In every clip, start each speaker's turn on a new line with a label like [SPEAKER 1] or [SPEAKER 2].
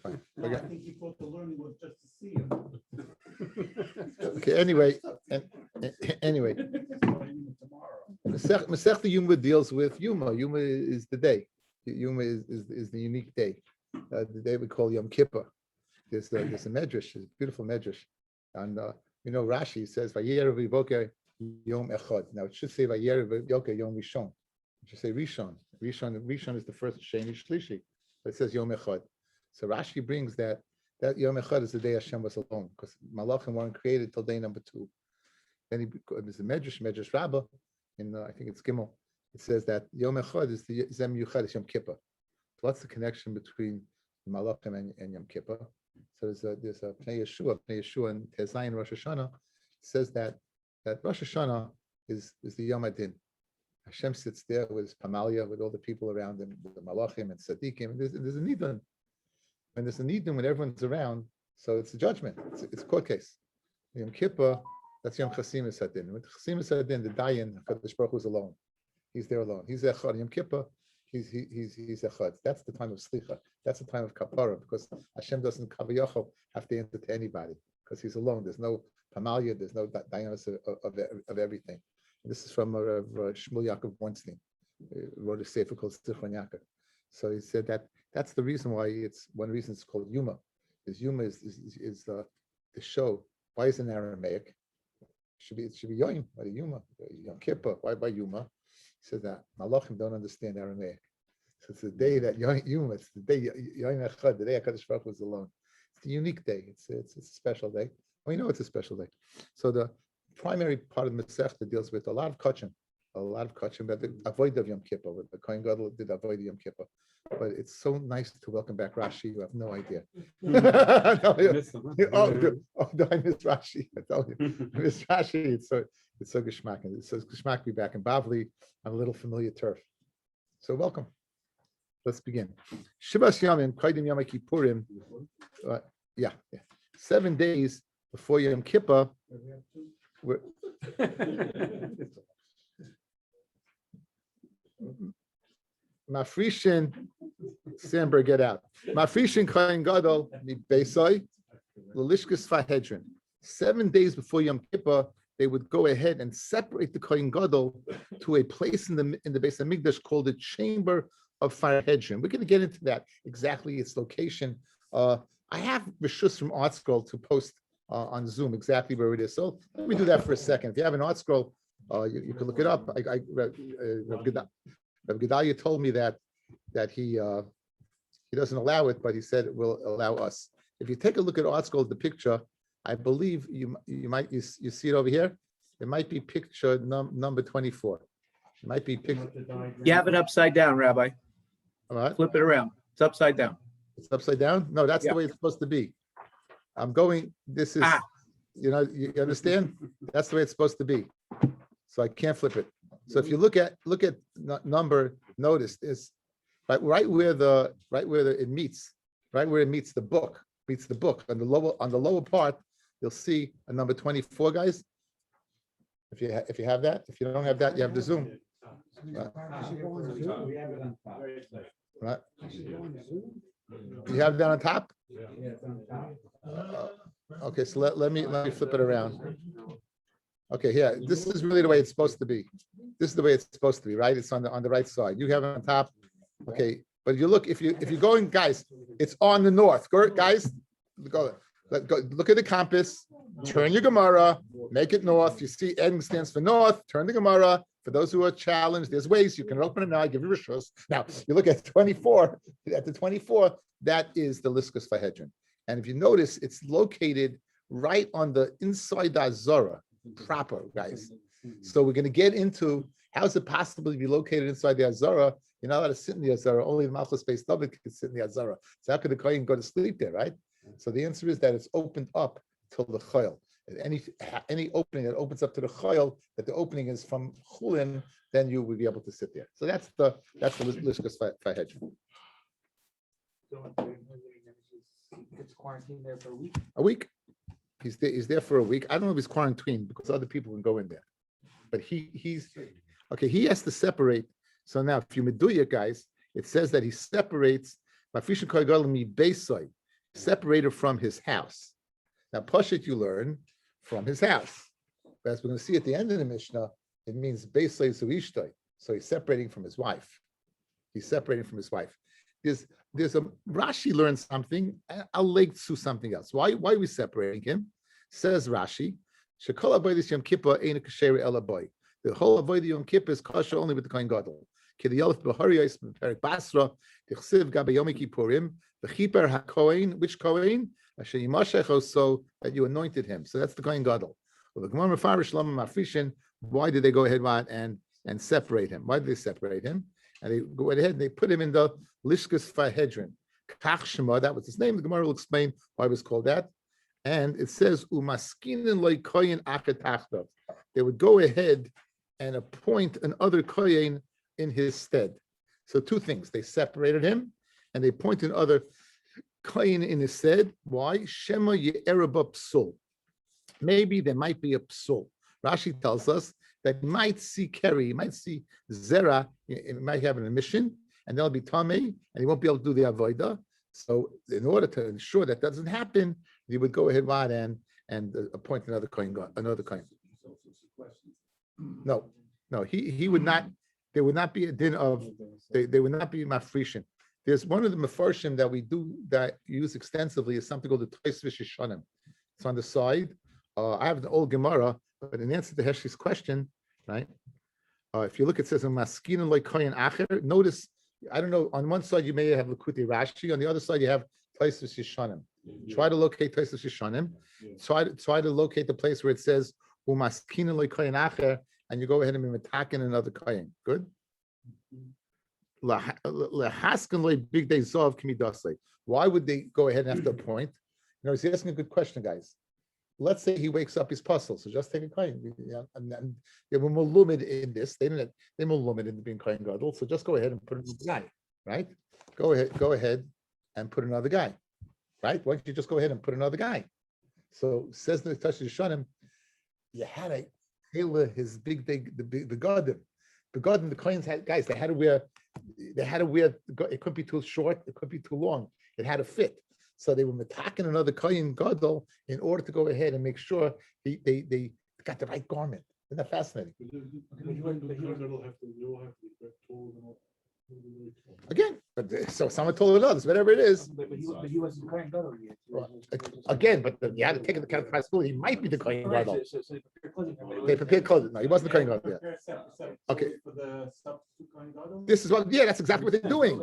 [SPEAKER 1] fine.
[SPEAKER 2] No, I think you thought the learning was just to see him.
[SPEAKER 1] Okay, anyway, anyway. Masechta Yoma deals with Yoma. Yoma is the day. Yoma is the unique day. The day we call Yom Kippur. There's a medrash, a beautiful medrash. And Rashi says, Vayerev Yivoker Yom Echad. Now it should say Vayerev Yivoker Yom Rishon. It should say Rishon. Rishon is the first Sheni Shlishi. But it says Yom Echad. So Rashi brings that Yom Echad is the day Hashem was alone, because Malachim weren't created till day number 2. Then there's a Medrash Rabbah, in I think it's Gimel. It says that Yom Echad is the Zem Yuchad is Yom Kippur. So what's the connection between Malachim and Yom Kippur? So there's a Pnei Yeshua and Tezayin Rosh Hashanah says that Rosh Hashanah is the Yom Adin. Hashem sits there with his Pamalia, with all the people around him, the Malachim and Tzaddikim. There's a Nidun. When there's a Nidun, when everyone's around, so it's a judgment. It's a court case. Yom Kippur, that's Yom Chasimus Adin. With Chasimus Adin, the Dayan, HaKadosh Baruch Hu is alone. He's there alone. He's Echad. Yom Kippur, he's Echad. That's the time of Slicha. That's the time of Kapara, because Hashem doesn't Kavayachol have to answer to anybody, because he's alone. There's no Pamalia, there's no Dayanos of everything. And this is from Shmuel Yaakov Bornstein, wrote a sefer called Zichron Yaakov. So he said that's the reason why one reason it's called Yuma. Yuma is the show. Why is it in Aramaic? It should be Yom, by Yuma, Yom Kippur. Why by Yuma? He says that Malachim don't understand Aramaic. So it's the day that Yuma, it's the day Yom Echad, the day HaKadosh Baruch Hu was alone. It's a unique day. It's a special day. We know it's a special day. So the primary part of the Masechta deals with a lot of kachim, but the avoid of Yom Kippur. The Kohen Gadol did avoid Yom Kippur, but it's so nice to welcome back Rashi. You have no idea. No, I miss Rashi. I tell you, I miss Rashi. It's so geschmack, and it's so geschmack to be back in Bavli on a little familiar turf. So welcome. Let's begin. Shivas Yamim, Kaidim Yom Kippurim. Yeah. 7 days before Yom Kippur. Mafrishin Sandberg, get out. Mafrishin Kohen Gadol mi Beisai L'Lishkas Fahedrin. 7 days before Yom Kippur, they would go ahead and separate the Kohen Gadol to a place in the Beis Hamikdash called the Chamber of Fahedrin. We're going to get into that exactly, its location. I have Rishus from Art Scroll to post on Zoom exactly where it is. So let me do that for a second. If you have an Art Scroll, you can look it up. Rabbi Gedalia told me that he doesn't allow it, but he said it will allow us. If you take a look at Art Scroll, the picture, I believe you see it over here. It might be picture number 24. It might be picture.
[SPEAKER 3] You have it upside down, Rabbi.
[SPEAKER 1] All right.
[SPEAKER 3] Flip it around. It's upside down.
[SPEAKER 1] It's upside down? No, that's the way it's supposed to be. I'm going, this is, you understand? That's the way it's supposed to be. So I can't flip it. So if you look at number, notice is right where it meets the book on the lower part, you'll see a number 24, guys. If you have that, if you don't have that, you have the Zoom. Right. You have that on top? Okay, so let me flip it around. Okay, here. This is really the way it's supposed to be. This is the way it's supposed to be, right? It's on the right side. You have it on top. Okay, but if you're going, guys, it's on the north. Guys, go look at the compass. Turn your Gemara. Make it north. You see, N stands for north. Turn the Gemara. For those who are challenged, there's ways you can open it now. I give you rishos. Now you look at 24. At the 24, that is the Liskus Fahedrin. And if you notice, it's located right on the inside the Azara proper, guys. So we're going to get into how is it possible to be located inside the Azara? You're not allowed to sit in the Azara. Only the Malchus Beis David can sit in the Azara. So how could the Kohen go to sleep there, right? So the answer is that it's opened up till the Chayil. Any opening that opens up to the Chayil, that the opening is from Chulin, then you would be able to sit there. So that's the Lishkas Fahedrin.
[SPEAKER 4] It's quarantined there for a week.
[SPEAKER 1] A week. He's there for a week. I don't know if he's quarantined because other people can go in there. But he's okay. He has to separate. So now, if you meduya, guys, it says that he separates. separated from his house. Now, Pashit you learn from his house. But as we're going to see at the end of the Mishnah, it means Beislei Zuishtoi. So he's separating from his wife. He's separating from his wife. There's a Rashi learns something. I'll link to something else. Why are we separating him? Says Rashi, Shekol Avodas Yom Kippur Eina Kasher Ela Boy. The whole Avodah Yom Kippur is kosher only with the Kohen Gadol. Kediyalef B'Hariyos B'Perek Basra Tichsiv Gabe Yom Kippurim V'Chiper HaKohen. Which Kohen? Asher Yimashech, so that you anointed him. So that's the Kohen Gadol. Well, the Gemara Mefarish Lama Mafrishin. Why did they go ahead and separate him? Why did they separate him? And they go ahead and they put him in the Lishkas Fahedrin. Kach Shema, that was his name. The Gemara will explain why it was called that. And it says, Umaskinin loy koyin achetachtav. They would go ahead and appoint another koyin in his stead. So two things. They separated him and they appointed another koyin in his stead. Why? Shema ye'eraba psul. Maybe there might be a psul. Rashi tells us that he might see Keri, he might see Zera, he might have an emission, and there'll be Tamei, and he won't be able to do the Avodah. So in order to ensure that doesn't happen, he would go ahead and appoint another Kohen. No, he would not, there would not be a din of, they would not be mafrishin. There's one of the mefarshim that we do that use extensively is something called the Tois V'Shishonim. It's on the side. I have an old Gemara, but in answer to Heshi's question, right? If you look, it says "Maskinin loy koyin acher." Notice, I don't know. On one side you may have Likutei Rashi. On the other side you have Tois V'Shishonim. Try to locate Tois V'Shishonim. Try to locate the place where it says "Maskinin loy koyin acher," and you go ahead and be metakin another koyin. Good. Lahaskin loy big day zov kimidasle. Why would they go ahead and have to appoint? You know, he's asking a good question, guys. Let's say he wakes up his puzzle, so just take a coin. Yeah, and they were more limited in this. They were limited in being coin gadol. So just go ahead and put another guy, right? Go ahead and put another guy, right? Why don't you just go ahead and put another guy? So says the Tashis Shonim, you had to tailor his big day, the garden. The garden, the coins had guys. They had to wear. It couldn't be too short. It couldn't be too long. It had to fit. So they were metaking another kohen gadol in order to go ahead and make sure they got the right garment. Isn't that fascinating? Again, so someone told it others, whatever it is.
[SPEAKER 4] But he wasn't Kohen Gadol yet.
[SPEAKER 1] Again, but you had to take into account the possibility he might be the kohen gadol.
[SPEAKER 4] So they prepared clothing.
[SPEAKER 1] They prepared clothing. No, he wasn't the kohen gadol yet. Okay.
[SPEAKER 2] For the substitute Kohen Gadol?
[SPEAKER 1] This is what. Yeah, that's exactly what they're doing.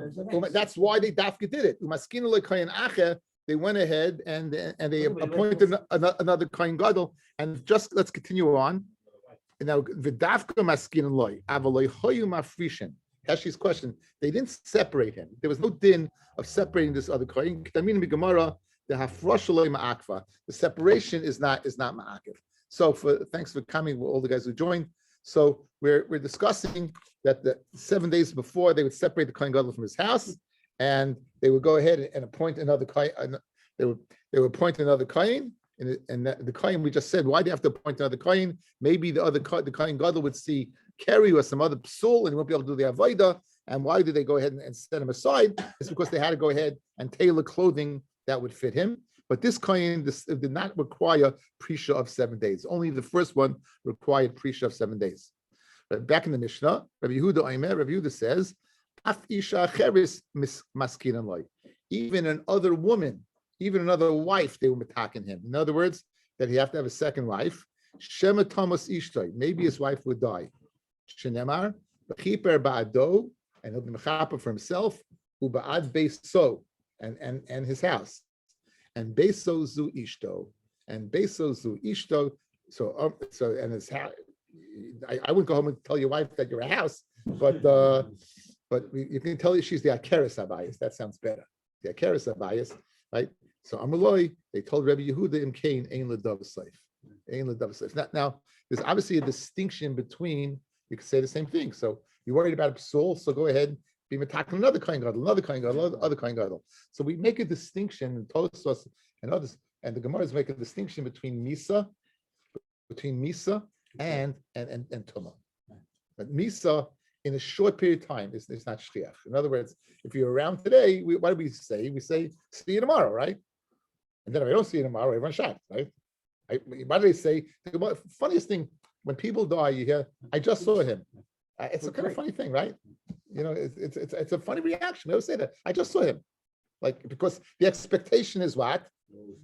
[SPEAKER 1] That's why they dafka did it. Umaskinu lekohen acher. They went ahead and they appointed another kohen gadol. And just let's continue on. Now v'dafka maskin loy avaloy hoyu mafrishin. Heshi's question: they didn't separate him. There was no din of separating this other kohen. The separation is not ma'akiv. So thanks for coming, all the guys who joined. So we're discussing that the 7 days before they would separate the kohen gadol from his house, and they would go ahead and appoint another kohen. They would appoint another kohen, and the kohen we just said, why do you have to appoint another kohen? Maybe the kohen gadol would see Keri or some other psul, and he won't be able to do the avodah. And why did they go ahead and set him aside? It's because they had to go ahead and tailor clothing that would fit him. But this kohen did not require prisha of 7 days. Only the first one required prisha of 7 days. But back in the Mishnah, Rabbi Yehuda says, Af isha cheris maskinan loy. Even another woman, even another wife, they were metaking him. In other words, that he have to have a second wife. Shema Thomas Ishtoi. Maybe his wife would die. Shenemar, B'chiper ba'ado, and he'll be mechaper for himself, u'ba'ad beiso, and his house. And beiso zu ishto, and beiso zu ishto. So and his house. I wouldn't go home and tell your wife that you're a house, but you can tell her she's the Akeres Abayis. That sounds better. The Akeres Abayis, right? So Amaloi, they told Rabbi Yehuda im Kain ein l'dav seif. Ein l'dav seif. Now, there's obviously a distinction between, you could say the same thing. So you're worried about a psul, so go ahead, be metaking another kohen gadol, other kohen gadol. So we make a distinction in Tosfos and others, and the Gemara is making a distinction between Misa and Tumah. But Misa, in a short period of time, is not shchiach. In other words, if you're around today, what do we say? We say, see you tomorrow, right? And then if I don't see him tomorrow, everyone's shocked, right? Why do they say, the funniest thing, when people die, you hear, I just saw him. It's a kind of funny thing, right? It's a funny reaction. We always say that. I just saw him. Like, because the expectation is what?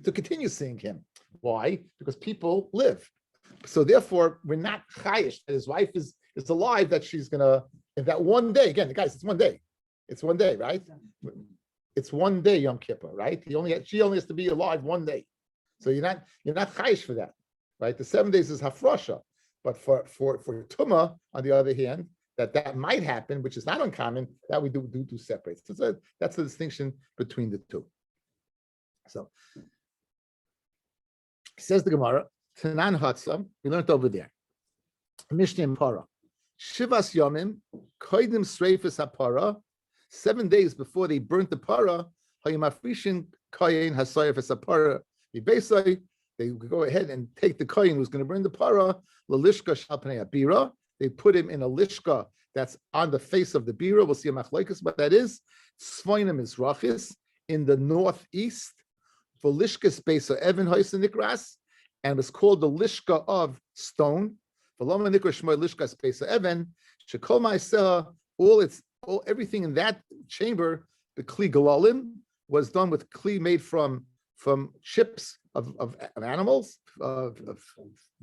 [SPEAKER 1] To continue seeing him. Why? Because people live. So therefore, we're not chayish that his wife is alive, that she's gonna, in that one day, again, guys, it's one day. It's one day, right? It's one day Yom Kippur, right? She only has to be alive one day. So you're not chayish for that, right? The 7 days is hafrasha. But for Tumah, on the other hand, that might happen, which is not uncommon, that we do separate. So that's the distinction between the two. So says the Gemara, Tanan Hatzam, we learned over there. Mishnah and Para. Shivas Yomim, Koidim Sreifis HaPara, 7 days before they burnt the para, Hayimafrishin Koyin Hasoyefis HaPara, they go ahead and take the kohen who's going to burn the para, Lalishka Shalpanei Bira. They put him in a lishka that's on the face of the bira. We'll see a machlokes, but that is Tzvoinim is Rachis in the northeast. For lishkas Beisa Evan Hoysa Nikras, and was called the lishka of stone. For Loma Nikras Shmoy Lishkas Beisa Evan, Shekol Ma'aseh, everything in that chamber, the kli galalim, was done with kli made from chips of animals, of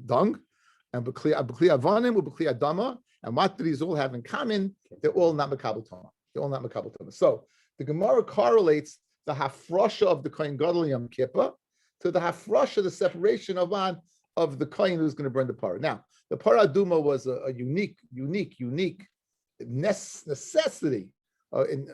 [SPEAKER 1] dung, and b'kli avanim, b'kli adama. And what do these all have in common? They're all not makabel toma. They're all not makabel toma. So the Gemara correlates the hafrasha of the kohen gadol Yom Kippur to the hafrasha, the separation of the kohen who's going to burn the parah. Now, the parah aduma was a unique necessity in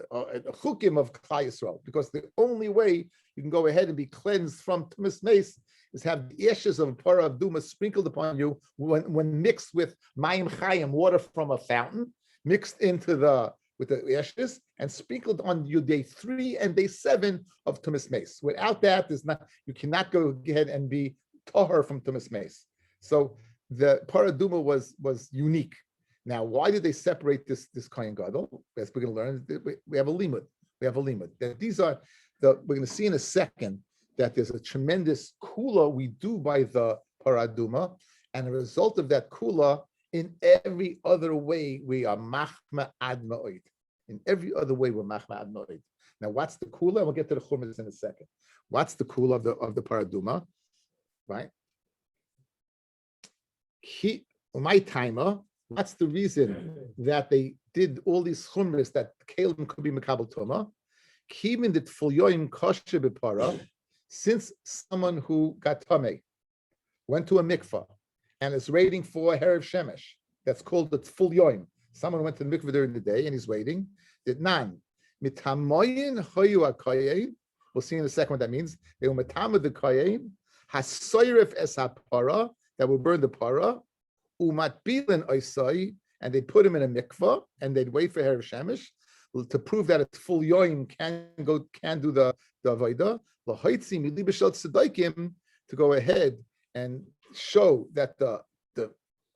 [SPEAKER 1] chukim of Klal Yisrael, because the only way you can go ahead and be cleansed from tumas meis is have the ashes of a parah aduma sprinkled upon you when mixed with mayim chayim, water from a fountain, mixed with the ashes and sprinkled on you day 3 and day 7 of tumas meis. Without that, you cannot go ahead and be tahor from tumas meis. So the parah aduma was unique. Now, why did they separate this kohen gadol? As we're going to learn, we have a limud. That these are we're going to see in a second that there's a tremendous kula we do by the parah aduma, and a result of that kula, in every other way we are machma ad ma'od. In every other way we're machma ad ma'od. Now, what's the kula? We'll get to the chumash in a second. What's the kula of the parah aduma? Right? My timer. What's the reason that they did all these chumras that kalim could be mekabel toma? Kimin that fulyoim kosher b'para, since someone who got tamei went to a mikvah and is waiting for a herav shemesh, that's called the fulyoim. Someone went to the mikvah during the day and he's waiting. Did nan mitamoyin hoyu akayin. We'll see in a second what that means. They were mitamad the kayin hasoyref es hapara, that will burn the para. Umat bilin oisai, and they put him in a mikvah and they'd wait for herav shemesh to prove that it's full yoim can do the avodah. Lahoitzi mili b'shel tzedaikim, to go ahead and show that the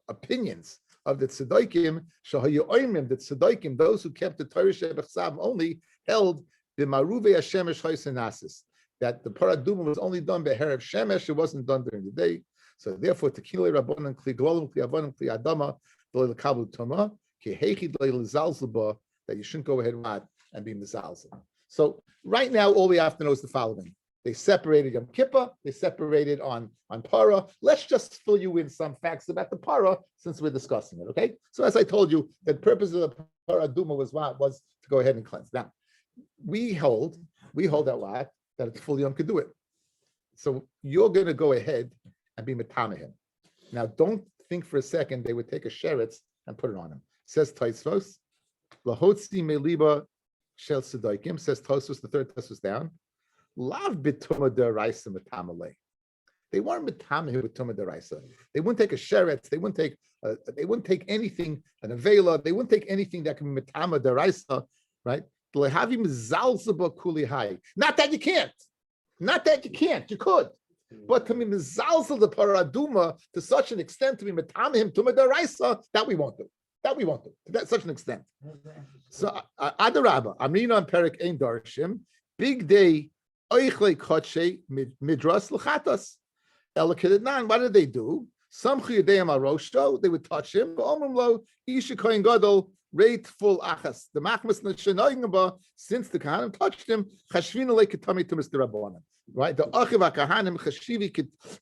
[SPEAKER 1] opinions of the tzedaikim, shahayu oimim, the tzedaikim, those who kept the Torah shebechsav only, held the maruvei hashemesh hoisenasis, that the parah aduma was only done by herav shemesh, it wasn't done during the day. So therefore, tekilei rabbanan kli glolim kli avanim kli adama v'lo lekabel toma ki heichid le'lezalzeba, that you shouldn't go ahead and be mezalzel. So right now, all we have to know is the following: they separated Yom Kippur, they separated on para. Let's just fill you in some facts about the para since we're discussing it. Okay. So as I told you, the purpose of the parah aduma was to go ahead and cleanse. Now we hold that it's full Yom could do it. So you're going to go ahead and be metamehim. Now, don't think for a second they would take a sheretz and put it on him. It says Tosfos, lahotzi meliba shel tzedaikim. Says Tosfos, the third Tosfos down. Lav bituma deraisa metamalei. They weren't metamehim with tuma deraisa. They wouldn't take a sheretz. They wouldn't take anything, an avela. They wouldn't take anything that can be metama deraisa, right? Lehavim zalzaba kuli hai. Not that you can't. You could. But to be mezalzel the parah aduma to such an extent to be metamehim tuma deraisa, that we won't do. To that such an extent. So adarabba, amrina and perik ein darshim, big day Oichle kotshe midras l'chatas. Elakednan. What did they do? Some chiyudeim arosho. They would touch him. Omrim lo isha kohen gadol rate full achas. The machmas neshenoyingaba. Since the kahanim touched him, chashvina leketami to Mr. Rabbanan. Right, the achiv kahanim chashivi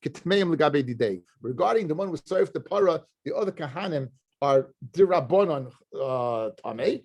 [SPEAKER 1] kitmeim legabe didei. Regarding the one who served the para, the other kahanim are dirabonon tamei,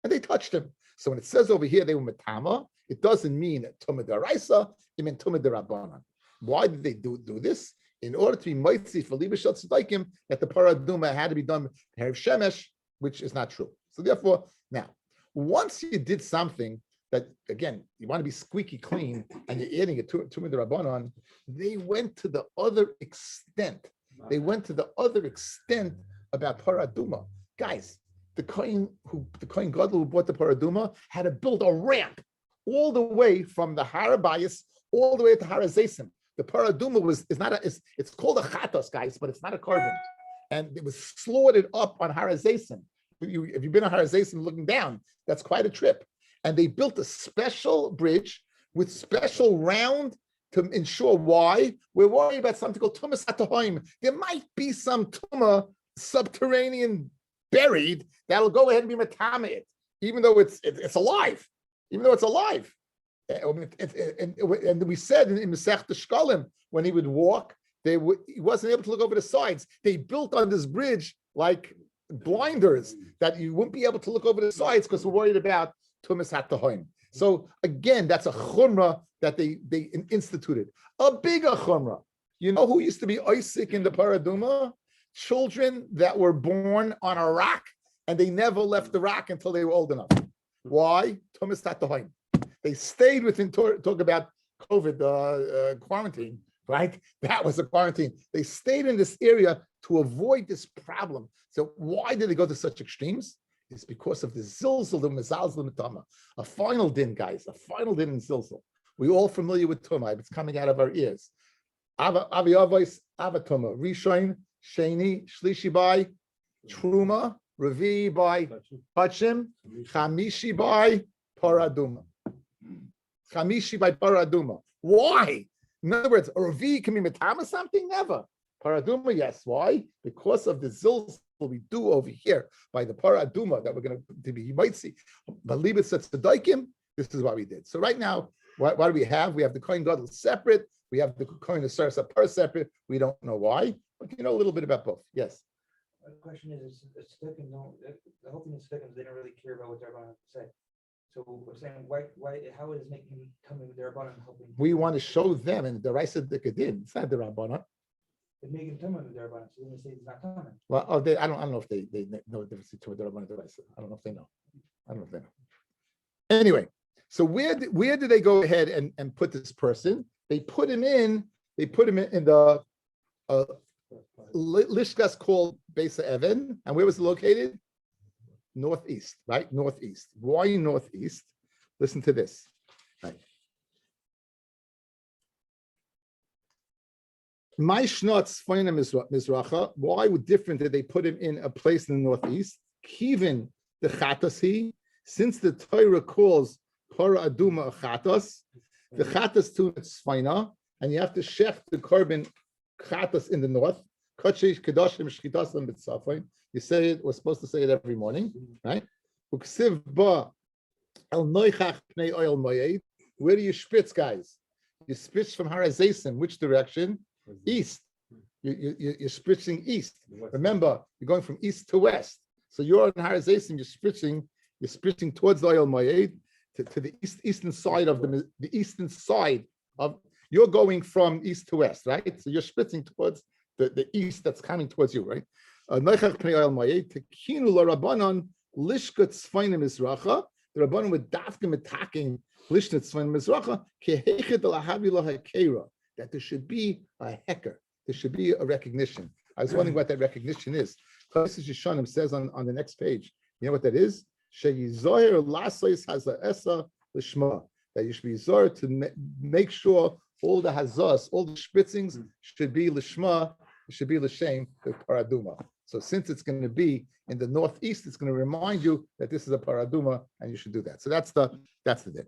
[SPEAKER 1] and they touched him. So when it says over here they were metama, it doesn't mean tumah daraisa, it meant tumah dirabonon. Why did they do this? In order to be mitzi for libashal tzedaikim, that the paraduma had to be done with shemesh, which is not true. So therefore, now once you did something that, again, you want to be squeaky clean and you're adding it to the Rabbanon, they went to the other extent. They went to the other extent about Paraduma. Guys, the Kohen Gadol who bought the Paraduma had to build a ramp all the way from the Harabayas all the way to Harazesim. The Paraduma it's called a Chatos, guys, but it's not a carbon. And it was slaughtered up on Harazesim. If you've been on Harazesim looking down, that's quite a trip. And they built a special bridge with special round to ensure why. We're worried about something called Tumas Hatahoim. There might be some Tumah subterranean buried that'll go ahead and be Matamet, even though it's alive. Even though it's alive. And we said in Masech Shkalim, when he would walk, he wasn't able to look over the sides. They built on this bridge like blinders that you wouldn't be able to look over the sides because we're worried about Tumas Hatahoim. So again, that's a chumrah that they instituted. A bigger chumrah. You know who used to be Isaac in the Paraduma? Children that were born on a rock and they never left the rock until they were old enough. Why? Tumas Hatahoim. They stayed within, talk about COVID quarantine, right? That was a quarantine. They stayed in this area to avoid this problem. So why did they go to such extremes? It's because of the zilzal, the mezalzal mitama. A final din, guys, a final din in zilzal. We all familiar with tumah. It's coming out of our ears. Avi avos, avatuma, rishon, sheni, shlishi by, truma, revi by, pachim, chamishi by, paraduma. Chamishi by paraduma. Why? In other words, a revi can be mitama something? Never. Paraduma, yes. Why? Because of the zilzal we do over here by the paraduma that we're going to be, you might see. But libet sets the daikim. This is what we did. So right now, what do we have? We have the Kohen Gadol separate. We have the Kohen Asarsa par separate. We don't know why, but you know a little bit about both. Yes.
[SPEAKER 4] The question is, the whole thing is seconds. They don't really care about what they're about to say. So we're saying, why? How is making coming with their Rabbanan helping?
[SPEAKER 1] We want to show them, and the Raisa Dikadin. It's not the Rabbanan.
[SPEAKER 4] They're making coming with their Rabbanan, so then they say it's not coming.
[SPEAKER 1] Well, I don't know if they know the difference between the Rabbanan and the Raisa. I don't know if they know. Anyway, so where did they go ahead and put this person? They put him in the Lishkas called Besa Evan. And where was it located? Northeast, right? Northeast. Why northeast? Listen to this. Right. My shnotz feina mizracha. Why would different that they put him in a place in the northeast? Kivin the chatasi. Since the Torah calls para aduma a chatas, the chatas to tzfaina, and you have to shech the korban chatas in the north. Kachesh kedoshim shchitasam b'tzafin. You say it. We're supposed to say it every morning, right? Uksiv ba el noichach pnei oil moyed. Where do you spritz, guys? You spritz from harazesim. Which direction? East. You're spritzing east. Remember, you're going from east to west. So you're on harazesim. You're spritzing towards the oil moyed to the eastern side of the eastern side of. You're going from east to west, right? So you're spritzing towards the east that's coming towards you, right? The Rabbanon would dafkim attacking Lishna Tzvain Mizracha that there should be a hecker, there should be a recognition. I was wondering what that recognition is. Places Yishanim says on the next page. You know what that is? That you should be zohar to make sure all the hazas, all the spritzings should be lishma, should be l'shem, the paraduma. So since it's going to be in the northeast, it's going to remind you that this is a paraduma and you should do that. So that's the thing.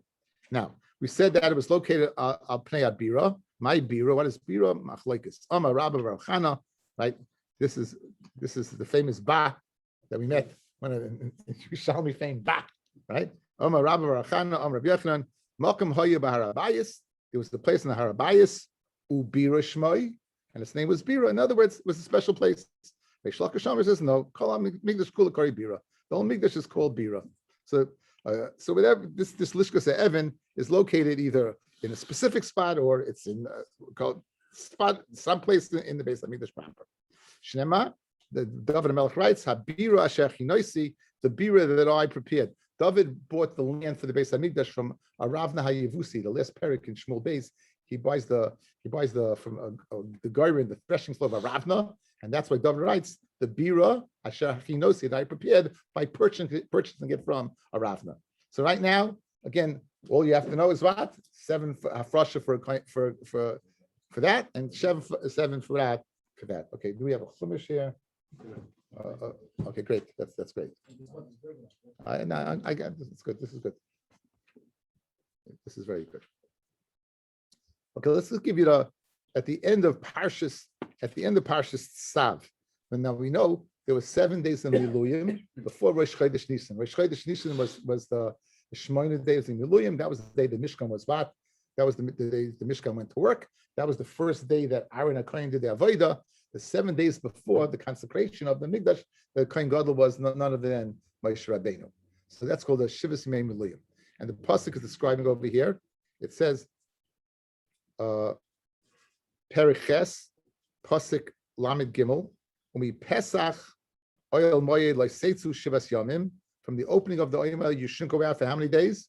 [SPEAKER 1] Now We said that it was located al Pnei Bira. My Bira, what is Bira? Machlokes. Amar Rabbi Bar Chana, right? This is the famous Ba that we met when in Yerushalmi fame Ba, right? Amar Rabbi Bar Chana, Amar Rabbi Yochanan, Malkam Hoya Baharabayis. It was the place in the Harabayis, Ubira Shmoi, and its name was Bira. In other words, it was a special place. Reish Lakish Amar says, no, call Migdash Kula Kari Bira. The whole Migdash is called Bira. So whatever this Lishkas Evan is located either in a specific spot or it's in called spot someplace in the base of Migdash proper. Shnema, the David Melech writes, Habira Asher Chinoisi, the Bira that I prepared. David bought the land for the base of Migdash from Aravna Hayevusi, the last perik in Shmuel Beis. He buys the from the garden, the threshing floor of Aravna, and that's why David writes the Bira Asher Chinoisi that I prepared by purchasing it from Aravna. So right now, again, all you have to know is what 7 hafrasha for that, and 7 for that. Okay, do we have a chumash here? Okay, great. That's great. I got this. It's good. This is good. This is very good. Okay, let's just give you at the end of Parshas Tzav. And now we know there were 7 days in Miluyim before Rosh Chodesh Nisan. Rosh Chodesh Nisan was the Shmoyne days in Miluyim. That was the day the Mishkan was what? That was the day the Mishkan went to work. That was the first day that Aaron and Kohen did the Avodah. The 7 days before the consecration of the Mikdash, the Kohen Gadol was none other than Moshe Rabbeinu. So that's called the Shivas Yimei Miluyim. And the pasuk is describing over here. It says, Periches, pasuk Lamed Gimel, Umi Pesach, Oyel Moyed Leisetzu Shivas Yomim. From the opening of the Oyel, you shouldn't go out for how many days?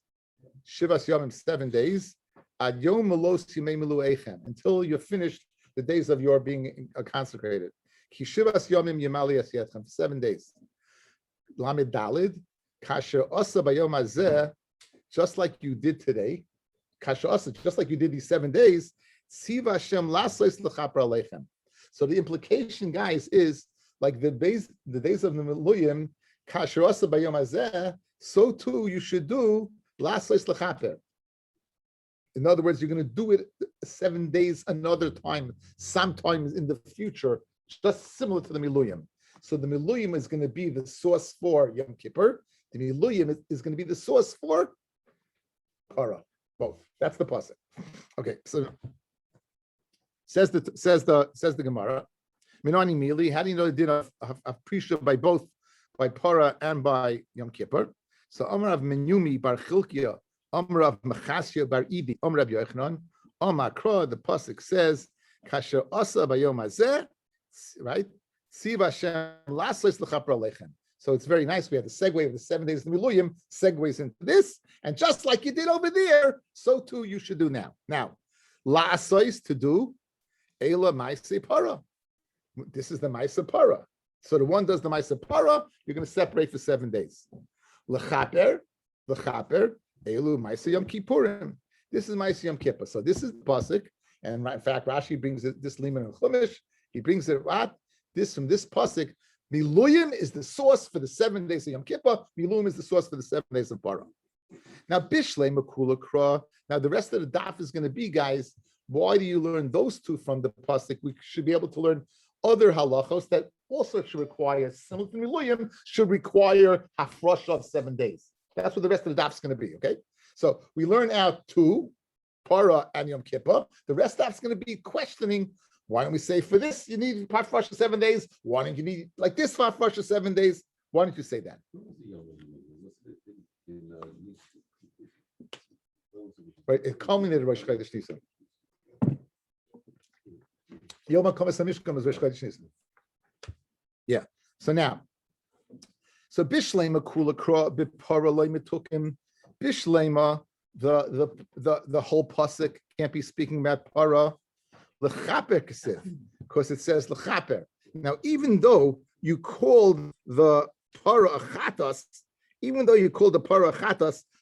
[SPEAKER 1] Shivas Yomim, 7 days. Ad Yom Melos Yimei Milu Eichem, until you're finished the days of your being consecrated. Kishivas Yomim Yemali Asiyatchem, 7 days. Lamed Dalid, Kasher Osa Bayom Hazeh, just like you did today. Kasher Osa, just like you did these 7 days. Tziva Hashem Lasois L'Chapar Aleichem. So the implication, guys, is like the days of the Miluyim, Kasher Osa Bayom Hazeh, so too you should do Lasois L'Chapar. In other words, you're going to do it 7 days another time, sometimes in the future, just similar to the Miluyim. So the Miluyim is going to be the source for Yom Kippur. The Miluyim is going to be the source for Para. Both. That's the pasuk. Okay, so says the Gemara. Minani Mili. How do you know the din of Prisha by Para and by Yom Kippur? So Amar of Menyumi Bar Chilkia. Amar of Machasya Bar Idi, Amar of Yochanan, Amar Kra, the pasuk says, Kasher Asa Bayom Hazeh, right? Tziva Hashem Lasos L'Chapar Aleichem. So it's very nice. We have the segue of the 7 days of the Miluyim, segues into this, and just like you did over there, so too you should do now. Now, La'asos to do, Eila Maaseh Para. This is the Maaseh Para. So the one does the Maaseh Para, you're going to separate for 7 days. L'Chaper, Elu Maaseh Yom Kippurim. This is Maaseh Yom Kippur. So this is the pasuk, and in fact, Rashi brings it, this Liman and Chumash. He brings it what? This from this pasuk. Miluyim is the source for the 7 days of Yom Kippur. Miluyim is the source for the 7 days of Para. Now Bishlei Makula Kra. Now the rest of the daf is going to be, guys. Why do you learn those two from the pasuk? We should be able to learn other halachos that also should require, similar to Miluyim, should require hafrasha of 7 days. That's what the rest of the daf is going to be, okay? So we learn out 2, Para and Yom Kippur. The rest of it's going to be questioning, why don't we say for this you need hafrasha 7 days? Why don't you need like this for hafrasha 7 days? Why don't you say that? Right, it culminated Rosh Chodesh Nisan. Yom HaKomas HaMishkan is Rosh Chodesh Nisan. Yeah. So now, Bishlema Kula Kra Bipara Leimatukim. Bishlema, the whole pasuk can't be speaking about Para. L'chaper Kesef, because it says L'chaper. Now, even though you called the Para a Chatas,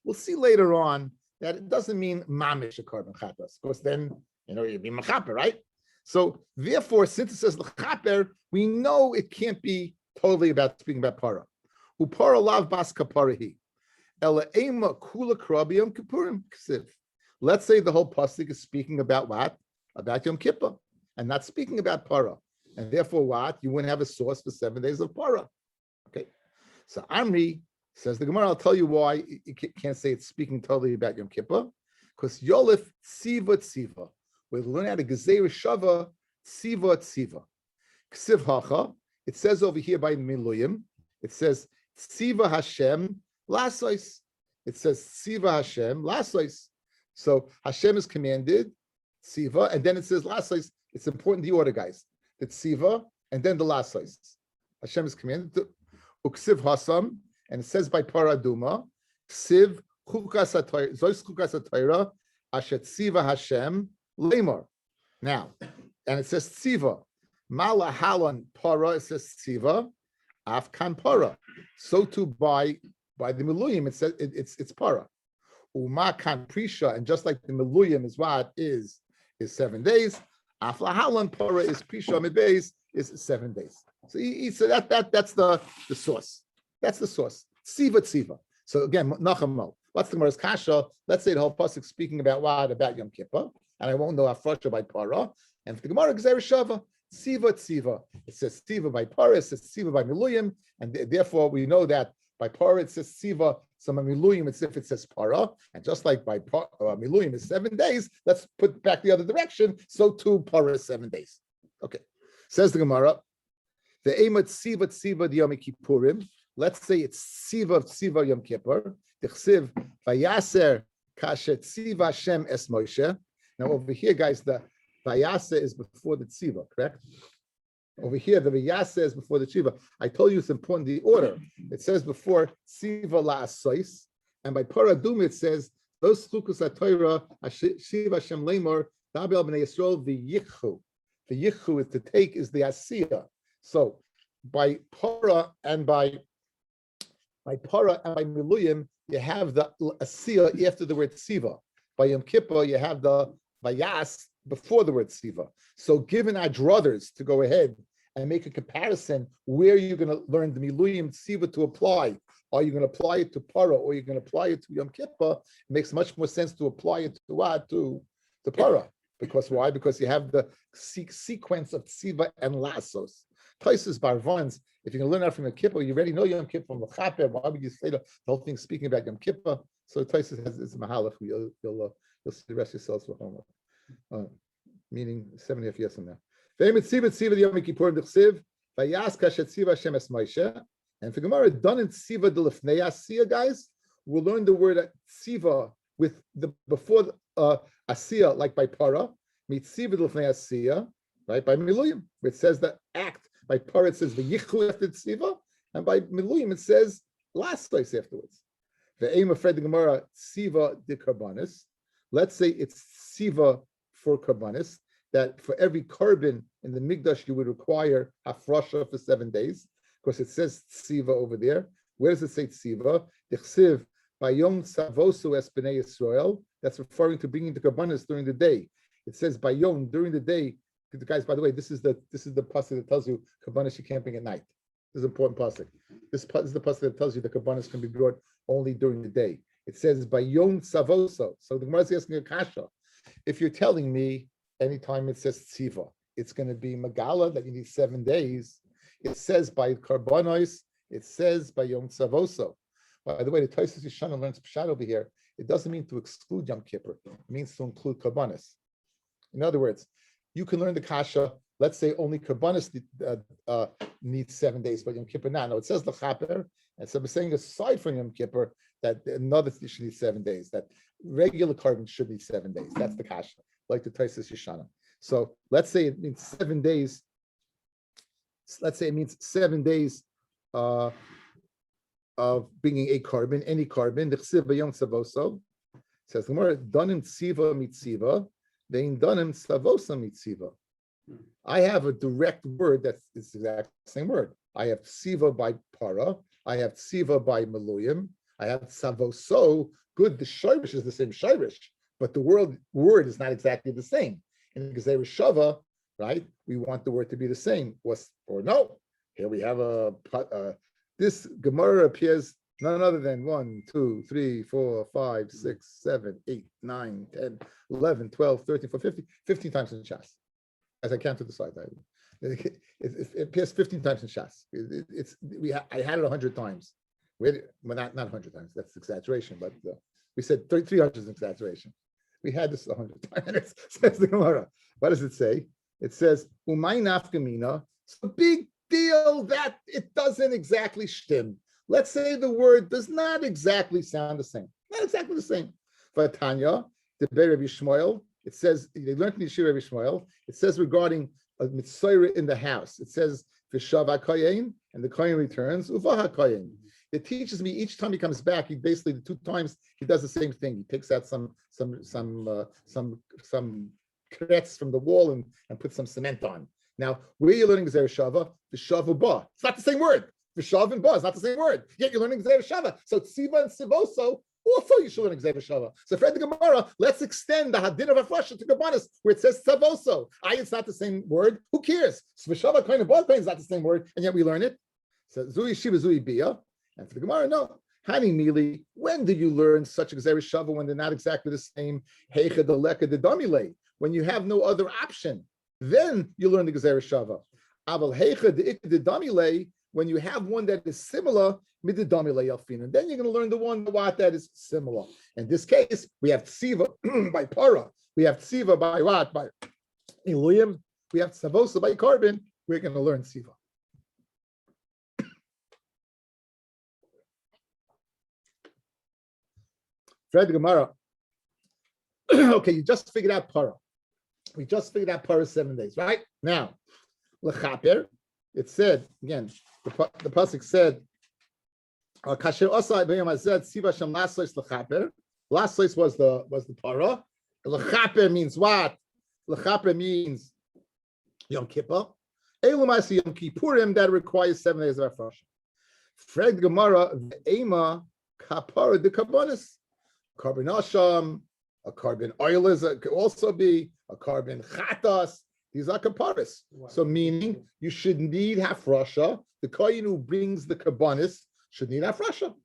[SPEAKER 1] we'll see later on that it doesn't mean Mamish a carbon Chatas, because then you'd be Machaper, right? So therefore, since it says L'chaper, we know it can't be totally about speaking about Para. Upara lav bas kaparahi. Ela ema kula krabiyam kippurim ksiv. let's say the whole pasuk is speaking about what? About Yom Kippur, and not speaking about para. And therefore, what? You wouldn't have a source for 7 days of para. Okay. So Amri says the Gemara, I'll tell you why you can't say it's speaking totally about Yom Kippur, because Yolif Tziva Tziva. We learn how to Gezeir Shava Tziva Tziva. Ksiv Hacha, it says over here by Miluyim, it says Tziva Hashem Lasois. It says Tziva Hashem Lasois. So Hashem is commanded, Tziva, and then it says Lasois. It's important the order, guys. The Tziva and then the Lasois. Hashem is commanded. Uksiv Hasam, and it says by Paraduma, Ksiv Chukas HaTorah, Zois Chukas HaTorah, Asher Tziva Hashem Lemor. Now, and it says Tziva. Mala Halon Para, it says Tziva, Afkan Para. So too by the Miluyim, it says it's Para. Uma Kan Prisha, and just like the Miluyim is what is 7 days, Afla Halon Para is Prisha Midbeis is 7 days. So he said that's the source. That's the source. Tziva. So again, Nachamo. What's the Gemara's kasha? Let's say the whole pasuk speaking about what? About Yom Kippur, and I won't know Afrasha by Para. And for the Gemara, Gezer Shava, Tziva. It says Tziva by Para, it says Tziva by Miluyim, and therefore we know that by Para it says Tziva, some Miluyim it's if it says Para, and just like by Miluyim is 7 days, let's put back the other direction. So too Para is 7 days. Okay, says the Gemara. The Eimat Tziva the Yom Kippurim. Let's say it's Tziva Yom Kippur. The Chsiv Vayaser Kasher Tziva Hashem Es Moshe. Now over here, guys, the Vayaser is before the Tziva, correct? Over here, the Vayaser is before the Tziva. I told you it's important the order. It says before Tziva La'asois, and by Paradum it says those Chukas HaTorah Shiva Hashem Lemor Dabel B'nei Yisrael V'yichu. The Yichu is to take is the Asiyah. So by Para and by Miluyim, you have the Asiyah after the word Tziva. By Yom Kippur, you have the Vayas before the word Tziva. So given our druthers to go ahead and make a comparison, where you're going to learn the Miluyim Tziva to apply. Are you going to apply it to Para or are you going to apply it to Yom Kippur? It makes much more sense to apply it to what? To Para. Because why? Because you have the sequence of Tziva and Lasos. Taisus Barvans, if you're going to learn that from Yom Kippur, you already know Yom Kippur from the Chaper. Why would you say the whole thing speaking about Yom Kippur? So Taisus has this mahalach. You'll see the rest yourselves for homework. Meaning 7.5 years from now. And for Gemara, done in Tziva de Lefnei Asiyah, guys, we'll learn the word Tziva with the before Asiyah, like by Para, meet Tziva de Lefnei Asiyah, right? By Miluyim, it says the act. By Para it says V'yichu after Tziva, and by Miluyim it says last place afterwards. The aim of the Gemara Tziva de Karbanis. Let's say it's Tziva for Karbanis, that for every carbon in the Migdash you would require Hafrasha for 7 days. Of course, it says Tziva over there. Where does it say Tziva? Dechsiv Bayom Savosu es Bnei Yisrael. That's referring to bringing the Karbanis during the day. It says Bayom during the day. Guys, by the way, this is the pasuk that tells you Karbanis you can't bring at night. This is an important pasuk. This is the pasuk that tells you the Karbanis can be brought only during the day. It says by Yom Savoso. So the Gemara is asking a kasha. If you're telling me anytime it says Tziva, it's going to be Magala that you need 7 days. It says by Karbanos, it says by Yom Savoso. By the way, the Taisus Yishana learns Pshat over here. It doesn't mean to exclude Yom Kippur. It means to include Karbanis. In other words, you can learn the kasha. Let's say only Karbanis needs 7 days, but Yom Kippur not. No, it says the Chaper, and so we're saying aside from Yom Kippur that another should need 7 days. That regular carbon should need 7 days. That's the kasha, like the Taisus Yishana. So let's say it means 7 days. Let's say it means 7 days of bringing a carbon, any carbon. The Chsiv Bayom Savoso says the more done in Tziva mitziva. I have a direct word that's the exact same word. I have Tziva by Para. I have Tziva by Miluyim. I have Savoso. Good, the Shirish is the same Shirish, but the word is not exactly the same. In Gezer Shava, right, we want the word to be the same. Or no. Here we have this Gemara appears none other than 1, 2, 3, 4, 5, 6, 7, 8, 9, 10, 11, 12, 13, 14, 15 times in Shas. As I count to the side, it appears 15 times in Shas. I had it 100 times. Well, not 100 times. That's exaggeration, but we said 300 is exaggeration. We had this 100 times. And it says the Gemara. What does it say? It says, "Umay nafkamina." It's a big deal that it doesn't exactly shtim. Let's say the word does not exactly sound the same. Not exactly the same. But Tanya, the Rabbi Shmuel, it says, they learned in Yeshua Rabbi Shmuel, it says regarding a mitzvah in the house, it says, V'shav HaKoyen, and the Kohen returns, Uvah HaKoyen. It teaches me each time he comes back, he basically the 2 times he does the same thing. He takes out some crets from the wall and puts some cement on. Now, where you're learning Gzeir Shava, V'shav Ba. It's not the same word. V'shav and Ba is not the same word. Yet you're learning Gzeir Shava. So Tziva and Sivoso, also you should learn Gzeir Shava. So Fred the Gemara, let's extend the Hadin of Afrasha to Gabanis, where it says Tzavoso. It's not the same word. Who cares? So V'shava Kohen and Ba Kohen is not the same word, and yet we learn it. So Zui Shiva Zui Bia. And for the Gemara, no. Hani Mili, when do you learn such a Gzeir Shava when they're not exactly the same? Heicha the Leka the Domile. When you have no other option, then you learn the Gzeir Shava. Aval Heicha the Ik the Domile, when you have one that is similar, mid the Domile Yalfin, and then you're going to learn the one that is similar. In this case, we have Tsiva by Para, we have Tsiva by what? By Iluyim, we have Savosa by Carbon. We're going to learn Tsiva. Fred Gemara. Okay, you just figured out Para. We just figured out Para 7 days, right? Now, Lechaper, it said, again, the pasuk said, Kasher Osai B'yom Hazeh Tziva Shem Laslos Lechaper. Laslos was the Para. Lechaper means what? Lechaper means Yom Kippur. Elu Ma'aseh Yom Kippurim, that requires 7 days of Afresh. Fred Gemara, Ve'ema Kapara de Karbonis. Carbon asham, a carbon oil could also be a carbon chatas. These are kaparis. So meaning you should need hafrasha. The kohen who brings the karbonis should need hafrasha.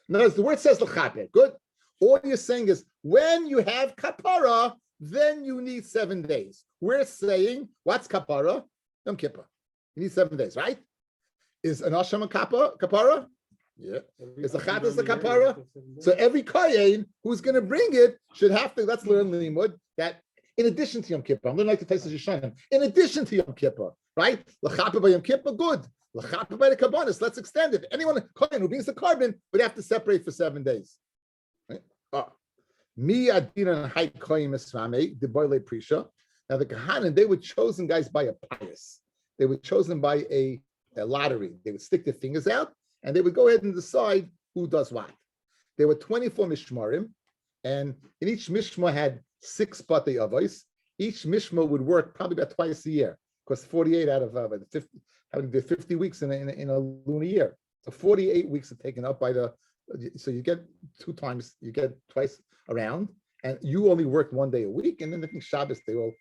[SPEAKER 1] Now, as the word says l'chaper, good. All you're saying is when you have kapara, then you need 7 days. We're saying what's kapara? Yom Kippur. You need 7 days, right? Is an asham a kapara? Yeah. Is the chatas the kapara? So every kohen who's going to bring it should have to. Let's learn limud that in addition to Yom Kippur, I'm going to like the places Yishayim. In addition to Yom Kippur, right? L'chaper by Yom Kippur, good. L'chaper by the karbonis, let's extend it. Anyone kohen who brings the carbon would have to separate for 7 days. Right? Mi adina and high kohen esrame the boile prisha. Now the kahanim, they were chosen guys by a pious. They were chosen by a lottery. They would stick their fingers out. And they would go ahead and decide who does what. There were 24 mishmarim, and in each mishma had 6 batei avos. Each mishma would work probably about twice a year, because 48 out of 50 weeks in a lunar year. So 48 weeks are taken up by so you get 2 times, you get twice around, and you only worked 1 day a week, and then I think Shabbos, they all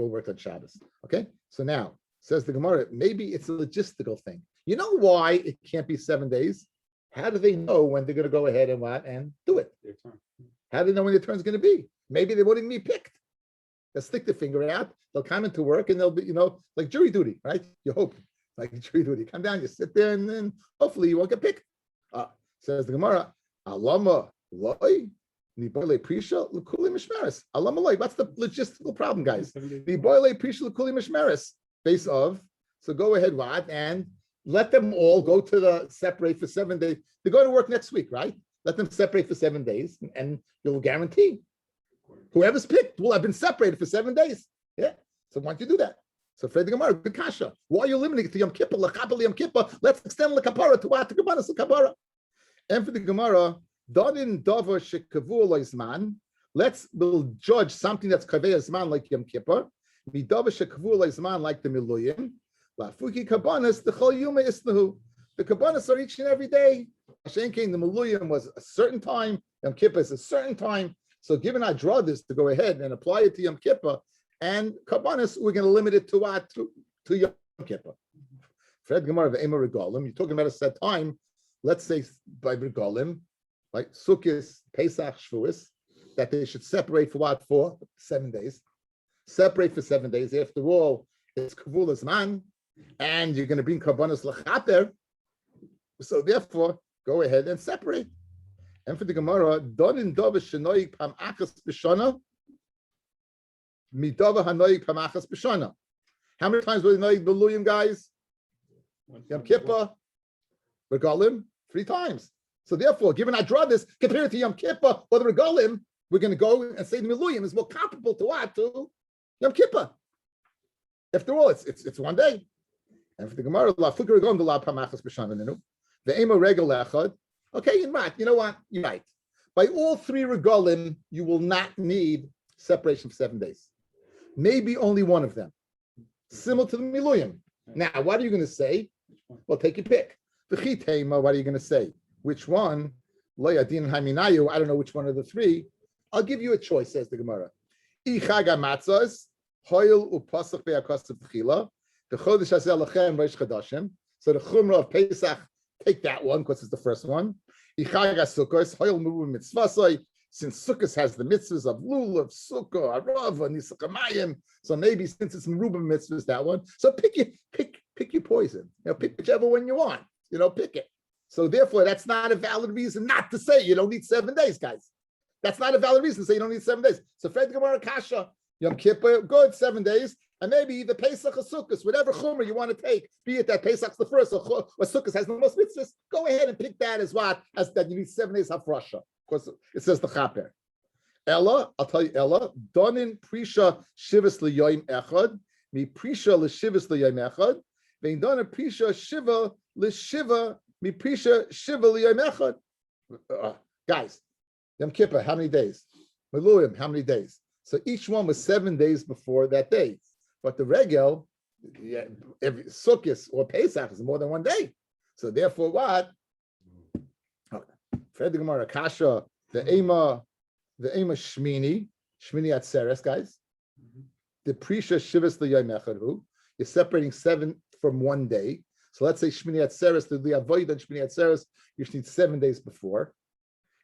[SPEAKER 1] worked on Shabbos. Okay, so now, says the Gemara, maybe it's a logistical thing. You know why it can't be 7 days? How do they know when they're going to go ahead and do it? How do they know when their turn's going to be? Maybe they won't even be picked. They'll stick their finger out, they'll come into work, and they'll be, like jury duty, right? You hope, like jury duty. Come down, you sit there, and then hopefully you won't get picked. Says the Gemara, Alama loy, nibole prisha l'kuli mishmeres. Alama loy. What's the logistical problem, guys? Nibole prisha l'kuli mishmeres. Base of. So go ahead, what, and let them all go to the separate for 7 days. They're going to work next week, right? Let them separate for 7 days, and you'll guarantee whoever's picked will have been separated for 7 days. Yeah. So why don't you do that? So Fred the Gemara, good kasha. Why are you limiting it to Yom Kippur? L'chapel Yom Kippur. Let's extend the kapara to what? To Kabbanas kapara. And for the Gemara, Donin Dover Shekavu Loizman. We'll judge something that's Kaveh Zman like Yom Kippur. Midover Shekavu Loizman like the Miluyim. Lafuki Kabbanas, the Chol Yuma Isnahu. The Kabbanas are each and every day. Hashem came, the Miluyim was a certain time, Yom Kippur is a certain time. So given our draw this to go ahead and apply it to Yom Kippur, and Kabbanas, we're going to limit it to what? To Yom Kippur. Fred Gemara of Ema Regalim, you're talking about a set time. let's say by Regalim, like Sukkot, Pesach, Shavuos, that they should separate for what? For 7 days. Separate for 7 days. After all, it's Kavulas Man, and you're going to bring Karbanos Lachaper. So therefore, go ahead and separate. And for the Gemara, Donin Dova Shenoig Pam Achas B'Shana, Midova Hanoig Pam Achas B'Shana. How many times were they Noig Beluyim, guys? Yom Kippur, Regalim, 3 times. So therefore, given I draw this, compared to Yom Kippur or the Regalim, we're going to go and say the Miluyim is more comparable to what? To Yom Kippur. After all, it's 1 day. And for the Gemara, La Fukar Regalim, the La Pamachas B'Shananu, the Ema Regel Echad. Okay, you're right. You know what? You're right. By all 3 Regalim, you will not need separation for 7 days. Maybe only one of them. Similar to the Miluyim. Now, what are you going to say? Well, take your pick. V'chitema, what are you going to say? Which one? Lo yadin haminayu. I don't know which one of the 3. I'll give you a choice, says the Gemara. Ichag matzos, hoil upasach be'akosav tchila, v'chodesh hazel lachem reish chadashim. So the chumrah of Pesach, take that one because it's the first one. Ichag sukkos, hoil muvu mitzvasoi. Since Sukkot has the mitzvahs of lulav, sukkah, arava, nisakamayim, so maybe since it's merubah mitzvahs, that one. So pick your poison. Pick whichever one you want. Pick it. So therefore, that's not a valid reason not to say you don't need 7 days, guys. That's not a valid reason to say you don't need 7 days. So Fred Gemara Kasha, Yom Kippur, good 7 days, and maybe the Pesach or Sukkot, whatever chumrah you want to take, be it that Pesach's the first or Sukkot has the most mitzvahs, go ahead and pick that as what? As that you need 7 days hafrasha. Of course, it says the chaper. Ella, I'll tell you, Ella, donin prisha shivas liyoim echad, mi prisha l'shivas liyoim echad, vein donin prisha shiva l'shiva, mi prisha shiva liyoim echad. Guys, Yom Kippur, how many days? Miluyim, how many days? So each one was 7 days before that day. But the regel, every Sukkot or Pesach is more than 1 day. So therefore, what? Fred the Gemara Kasha, the Ema Shmini Atzeres, guys. The Prisha Shivas L'Yom Echad. You're separating 7 from 1 day. So let's say Shmini Atzeres, the Avoid and Shmini Atzeres, you should need 7 days before.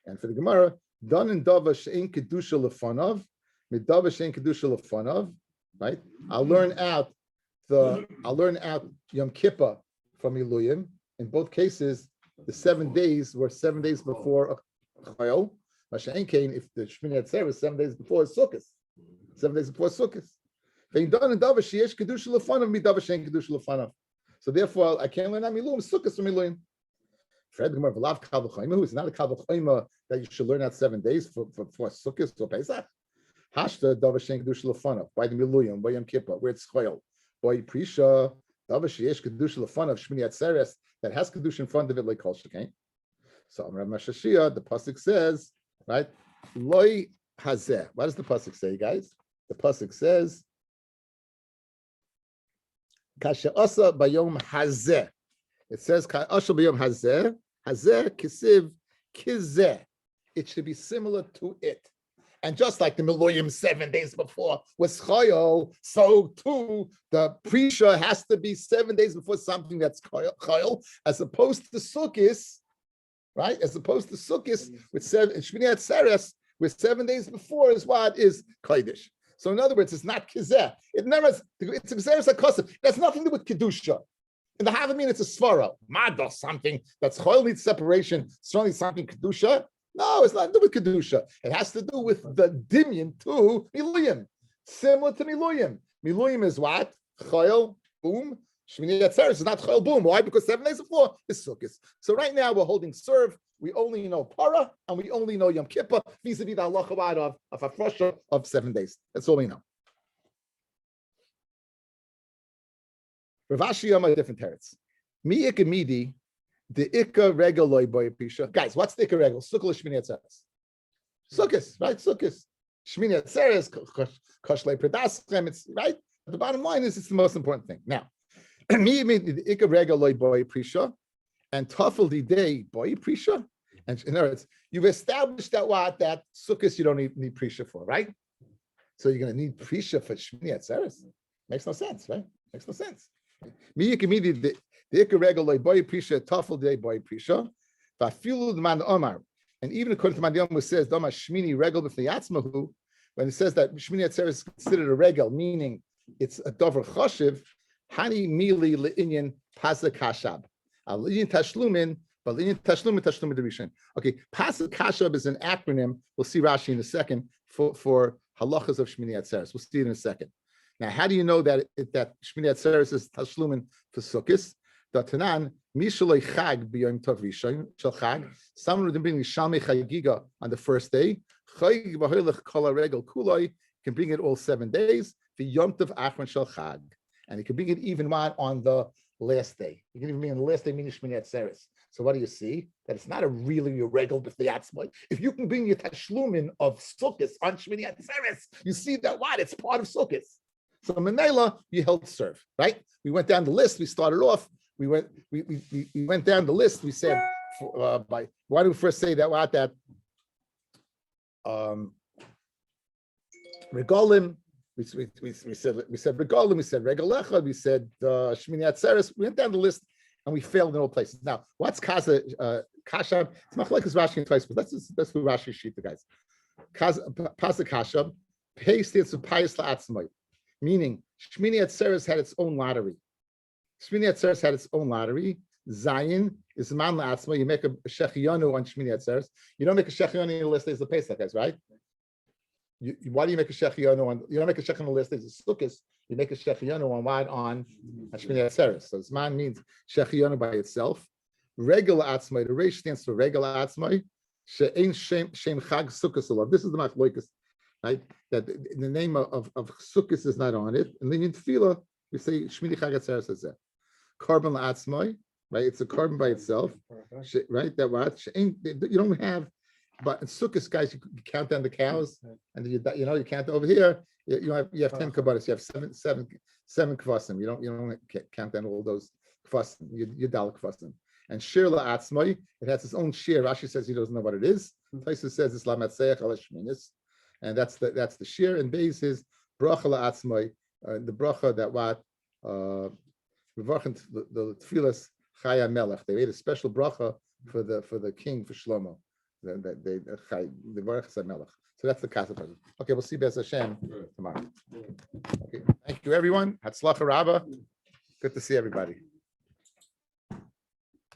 [SPEAKER 1] And for the Gemara, Don and Dava Shein Kedusha Lefanav, Midava Shein Kedusha Lefanav. Right? I'll learn out Yom Kippur from Iluyim. In both cases, the 7 days were 7 days before Chayil. Masha'en Kain, if the Shmini Atzeres 7 days before Sukkot. 7 days before Sukkot. So therefore, I can't learn Amilum, Sukkot from Iluyim. Fred Gemara V'lav Kal V'chayma, it's not a Kal V'chayma that you should learn out 7 days for Sukkot or Pesach. Hashta Dava Shein Kedusha Lefanav, by the Miluyim, by Yom Kippur, where it's Chayil. By Prisha, Dava Sheyesh Kedusha Lefanav, Shmini Atzeres, that has Kedusha in front of it, like Kol Shekain. So Rav Mashashia, the pasuk says, right? Loi Hazeh. What does the pasuk say, guys? The pasuk says, Kasha Asa Bayom Hazeh. It says Kasha Bayom Hazeh. Hazeh Kisiv Kizeh. It should be similar to it. And just like the Miluyim 7 days before was Chayil, so too the Prisha has to be 7 days before something that's Chayil, as opposed to Sukkot, right? As opposed to Sukkot with Shmini Atzeres, with 7 days before is what is Kodesh. So in other words, it's not Kizeh. It's Xeris HaKosav. It has nothing to do with Kedusha. In the Havamim, it's a Svara. Madah, something that's Chayil needs separation, certainly something Kedusha. No, it's not to do with Kedusha. It has to do with the Dimyan to Miluyim. Similar to Miluyim. Miluyim is what? Chayil, boom. Shmini Atzeres is not Chayil, boom. Why? Because 7 days before is Sukkot. So right now we're holding serve. We only know Para and we only know Yom Kippur vis-a-vis the halacha of Hafrasha of 7 days. That's all we know. Rav Ashi Yoma different teretz. Mi ikamidi. The Ikka Regel Loy Boy Pisha. Guys, what's the Ikka Regel? Sukkot Shmini Atzeres. Sukkot, right? Sukkot. Shmini Atzeres, Koshlei Predaschem. It's right. The bottom line is it's the most important thing. Now, me the Ikka Regel Loy Boy Pisha and Tafel Di Day Boy Pisha. And in other words, you've established that Sukkot you don't need Prisha for, right? So you're going to need Prisha for Shmini Atzeres. Makes no sense, right? Makes no sense. Me immediately. The Ikka Regel Boy Prisha, Tafel Day Boy Prisha, Vafilu demand Omar. And even according to Man Yom, which says Dama Shmini Regel b'Fnei when it says that Shmini Atzeres is considered a regel, meaning it's a dover choshev, Hani mili le'inyan pasuk kashab. Le'inyan tashlumin, but le'inyan tashlumin derishin. Okay, pasuk kashab is an acronym. We'll see Rashi in a second for halachas of Shmini Atzeres. We'll see it in a second. Now, how do you know that Shmini Atzeres is tashlumin for sukkis? Datanan mishalei chag b'yom tov rishon shel chag. Someone who didn't bring the shalmei chagiga on the first day, chayig v'hoylech kol regel kuloi, can bring it all 7 days. The yom tov achron shel chag, and he can bring it even on the last day. You can even bring on the last day, meaning Shmini Atzeres. So what do you see? That it's not a really a regel b'fnei atzmai. If you can bring your tashlumin of sukkis on Shmini Atzeres, you see that what? It's part of sukkis. So Menela, you held serve, right? We went down the list. We started off. We went down the list. We said, why do we first say that? What that? Regalim. We said regalim. We said regalecha. We said Shmini Atzeres. We went down the list and we failed in all places. Now, what's kasha? Kasha. It's not like it's Rashi twice, but let's do Rashi sheet, the guys. Pasuk kasha. Pay stands for pious la'atzmai, meaning Shmini Atzeres had its own lottery. Shmini Atzeres had its own lottery. Zayin is man la'atzma. You make a shechianu on Shmini Atzeres. You don't make a shechianu on the list days of Pesach, guys, right? Why do you make a shechianu on? You don't make a shechianu on the list days of Sukkot. You make a shechianu on what? On Shmini Atzeres. So Zman means shechianu by itself. Regel la'atzma. The Reish stands for regel la'atzma. She'ein shem chag Sukkot alav. This is the machloikus, right? That the name of Sukkot is not on it. And then in Tefillah we say Shmini Chag Atzeres is there. Carbon la'atzmai, right? It's a carbon by itself, right? That what you don't have, but in Sukkot, guys, you count down the cows, and you count over here. You have 10 kabbalas. You have seven kvasim. You don't count down all those kvasim. You dal kvasim. And shir la'atzmai, it has its own shir. Rashi says he doesn't know what it is. Taisus says it's lamatzeach al shminis, and that's the shir. And base is bracha la'atzmai, the bracha that what. The tefillas Chaya Melech. They made a special bracha for the king, for Shlomo. The Baruch Melech. So that's the Kasa present. Okay, we'll see Bez Hashem tomorrow. Okay, thank you everyone. Hatzlacha Rabba. Good to see everybody.